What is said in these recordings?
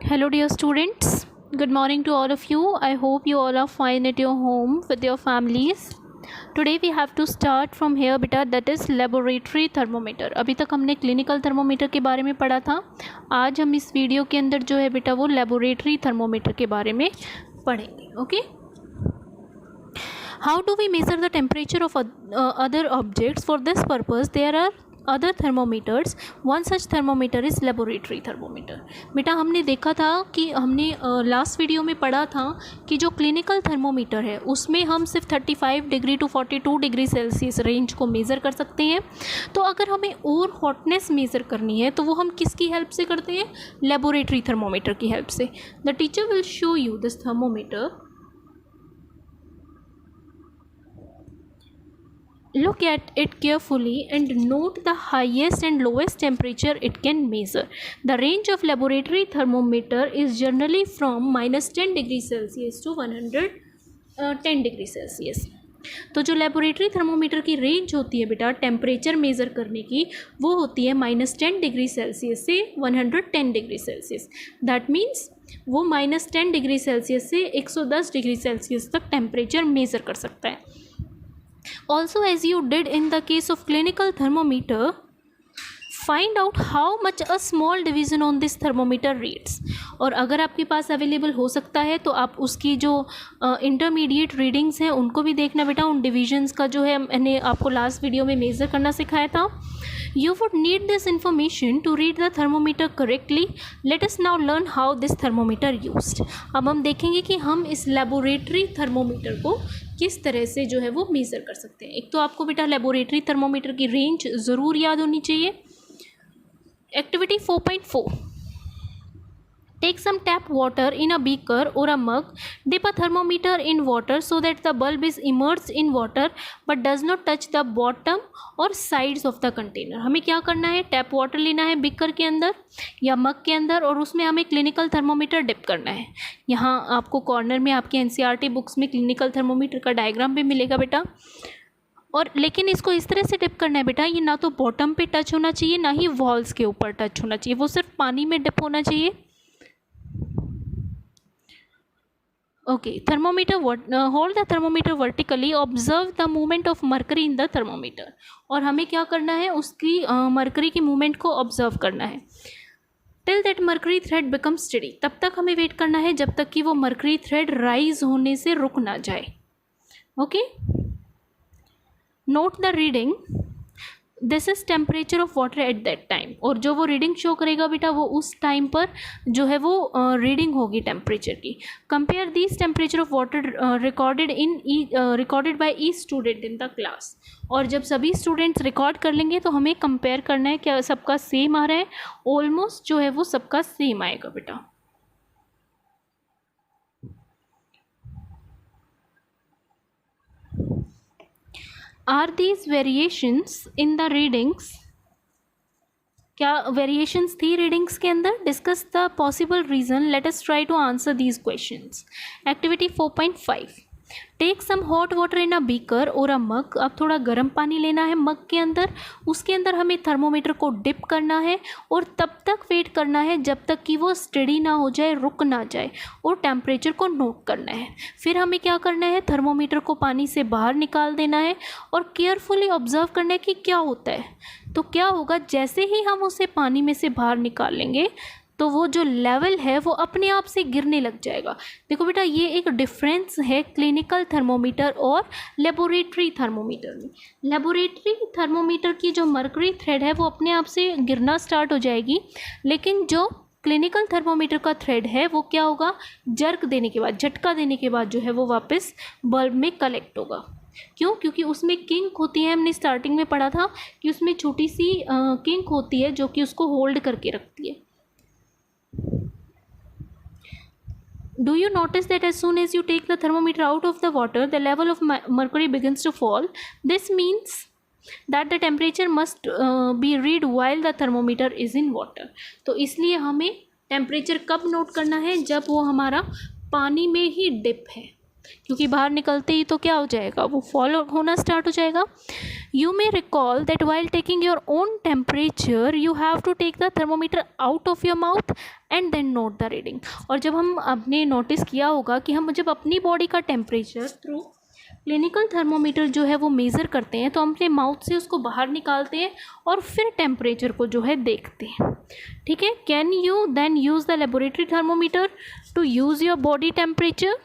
Hello, dear students. Good morning to all of you. I hope you all are fine at your home with your families. Today we have to start from here beta, that is laboratory thermometer. अभी तक हमने clinical thermometer के बारे में पढ़ा था. आज हम इस वीडियो के अंदर जो है बेटा वो लेबोरेटरी थर्मोमीटर के बारे में पढ़ेंगे. Okay. How do we measure the temperature of other objects? For this purpose there are other thermometers. One such thermometer is laboratory thermometer. बेटा हमने देखा था कि हमने लास्ट वीडियो में पढ़ा था कि जो क्लिनिकल थर्मोमीटर है उसमें हम सिर्फ 35 degree to 42 degree Celsius range को मेज़र कर सकते हैं. तो अगर हमें और हॉटनेस मेज़र करनी है तो वो हम किसकी हेल्प से करते हैं? लेबोरेटरी थर्मोमीटर की हेल्प से. The teacher will show you this thermometer. Look at it carefully and note the highest and lowest temperature it can measure. The range of laboratory thermometer is generally from -10 degree Celsius to 110 degree Celsius. तो जो laboratory thermometer की range होती है बेटा temperature measure करने की, वो होती है -10 डिग्री सेल्सियस से 110 डिग्री सेल्सियस. दैट मीन्स वो -10 डिग्री सेल्सियस से 110 डिग्री सेल्सियस तक टेम्परेचर मेज़र कर सकता है. Also, as you did in the case of clinical thermometer, find out how much a small division on this thermometer reads. और अगर आपके पास available हो सकता है तो आप उसकी जो इंटरमीडिएट रीडिंग्स हैं उनको भी देखना बेटा. उन डिविजन्स का जो है मैंने आपको लास्ट वीडियो में मेज़र करना सिखाया था. You would need this information to read the thermometer correctly. Let us now learn how this thermometer used. अब हम देखेंगे कि हम इस लेबोरेटरी थर्मोमीटर को किस तरह से जो है वो मेज़र कर सकते हैं. एक तो आपको बेटा लेबोरेटरी थर्मोमीटर की रेंज ज़रूर याद होनी चाहिए. Activity 4.4. Take some tap water in a beaker or a mug. Dip a thermometer in water so that the bulb is immersed in water but does not touch the bottom or sides of the container. हमें क्या करना है? Tap water लेना है beaker के अंदर या मग के अंदर और उसमें हमें क्लिनिकल थर्मोमीटर डिप करना है. यहाँ आपको कॉर्नर में आपके एनसीईआरटी बुक्स में क्लिनिकल थर्मोमीटर का डायग्राम भी मिलेगा बेटा. और लेकिन इसको इस तरह से डिप करना है बेटा, ये ना तो बॉटम पे टच होना चाहिए ना ही वॉल्स के ऊपर टच होना चाहिए. वो सिर्फ पानी में डिप होना चाहिए. Okay, thermometer hold the thermometer vertically. Observe the movement of mercury in the thermometer. और हमें क्या करना है? उसकी मरकरी की मूवमेंट को ऑब्जर्व करना है. Till that mercury thread becomes steady. तब तक हमें वेट करना है जब तक कि वो मरकरी थ्रेड राइज होने से रुक ना जाए. Okay. Note the reading. This is temperature of water at that time. और जो वो रीडिंग शो करेगा बेटा वो उस टाइम पर जो है वो रीडिंग होगी टेम्परेचर की. Compare this temperature of water recorded by each student in the class. और जब सभी स्टूडेंट्स रिकॉर्ड कर लेंगे तो हमें कंपेयर करना है क्या सबका सेम आ रहा है. ऑलमोस्ट जो है वो सबका सेम आएगा बेटा. Are these variations in the readings? क्या वेरिएशंस थी रीडिंग्स के अंदर? Discuss the possible reason. Let us try to answer these questions. Activity 4.5. Take some hot water in a beaker और अ मग. अब थोड़ा गर्म पानी लेना है मग के अंदर. उसके अंदर हमें थर्मोमीटर को डिप करना है और तब तक वेट करना है जब तक कि वो स्टेडी ना हो जाए, रुक ना जाए, और टेम्परेचर को नोट करना है. फिर हमें क्या करना है? थर्मोमीटर को पानी से बाहर निकाल देना है और केयरफुली ऑब्जर्व करना है कि क्या होता है. तो क्या होगा? जैसे ही हम उसे पानी में से बाहर निकाल लेंगे तो वो जो लेवल है वो अपने आप से गिरने लग जाएगा. देखो बेटा ये एक डिफरेंस है क्लिनिकल थर्मोमीटर और लेबोरेटरी थर्मोमीटर में. लेबोरेटरी थर्मोमीटर की जो मरकरी थ्रेड है वो अपने आप से गिरना स्टार्ट हो जाएगी, लेकिन जो क्लिनिकल थर्मोमीटर का थ्रेड है वो क्या होगा? जर्क देने के बाद, झटका देने के बाद जो है वो वापस बल्ब में कलेक्ट होगा. क्यों? क्योंकि उसमें किंक होती है. हमने स्टार्टिंग में पढ़ा था कि उसमें छोटी सी किंक होती है जो कि उसको होल्ड करके रखती है. Do you notice that as soon as you take the thermometer out of the water, the level of mercury begins to fall? This means that the temperature must be read while the thermometer is in water. तो इसलिए हमें temperature कब note करना है? जब वो हमारा पानी में ही डिप है. क्योंकि बाहर निकलते ही तो क्या हो जाएगा, वो फॉल होना स्टार्ट हो जाएगा. You may recall that while taking your own temperature you have to take the thermometer out of your mouth and then note the reading. और जब हम आपने नोटिस किया होगा कि हम जब अपनी बॉडी का टेम्परेचर थ्रू क्लिनिकल थर्मोमीटर जो है वो मेज़र करते हैं, तो हम अपने माउथ से उसको बाहर निकालते हैं और फिर टेम्परेचर को जो है देखते हैं. ठीक है. Can you then use the laboratory thermometer to use your body temperature.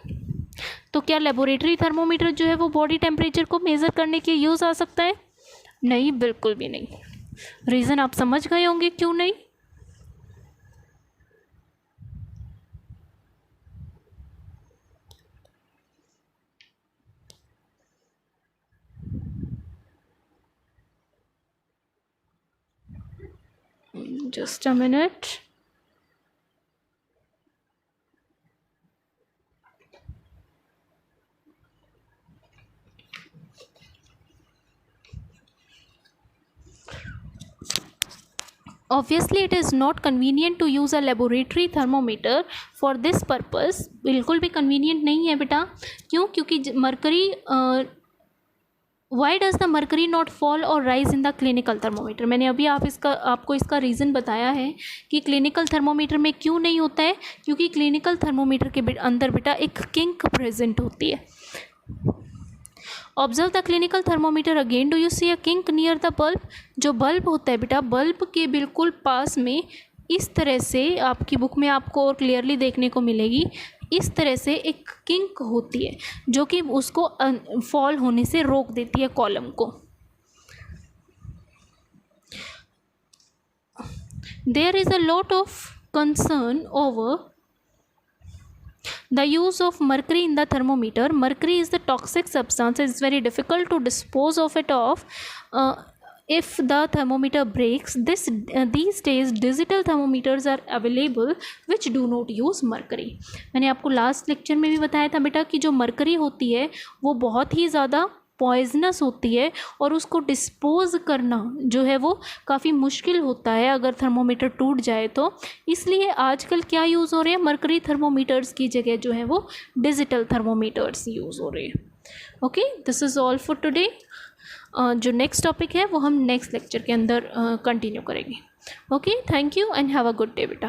तो क्या लेबोरेटरी थर्मोमीटर जो है वो बॉडी टेम्परेचर को मेज़र करने के यूज़ आ सकता है? नहीं, बिल्कुल भी नहीं. रीज़न आप समझ गए होंगे क्यों नहीं. Just a minute. Obviously it is not convenient to use a laboratory thermometer for this purpose. बिल्कुल भी convenient नहीं है बेटा. क्यों? क्योंकि mercury why does the mercury not fall और rise in the clinical thermometer. मैंने अभी आपको इसका रीज़न बताया है कि क्लिनिकल थर्मोमीटर में क्यों नहीं होता है. क्योंकि क्लिनिकल थर्मोमीटर के अंदर बेटा एक किंक प्रेजेंट होती है. Observe the clinical thermometer again. Do you see a kink near the bulb. जो बल्ब होता है बेटा, बल्ब के बिल्कुल पास में इस तरह से आपकी बुक में आपको और क्लियरली देखने को मिलेगी. इस तरह से एक किंक होती है जो कि उसको फॉल होने से रोक देती है कॉलम को. There is a lot of concern over the use of mercury in the thermometer. Mercury is the toxic substance. It's very difficult to dispose of it off if the thermometer breaks. These days digital thermometers are available which do not use mercury. मैंने आपको last lecture में भी बताया था बेटा कि जो mercury होती है वो बहुत ही ज़्यादा पॉइजनस होती है और उसको डिस्पोज करना जो है वो काफ़ी मुश्किल होता है अगर थर्मोमीटर टूट जाए तो. इसलिए आजकल क्या यूज़ हो रहे हैं, मरकरी थर्मोमीटर्स की जगह जो है वो डिजिटल थर्मोमीटर्स यूज़ हो रहे हैं. Okay, this is all for today. जो नेक्स्ट टॉपिक है वो हम नेक्स्ट लेक्चर के अंदर कंटिन्यू करेंगे. Okay, thank you and have a good day बेटा.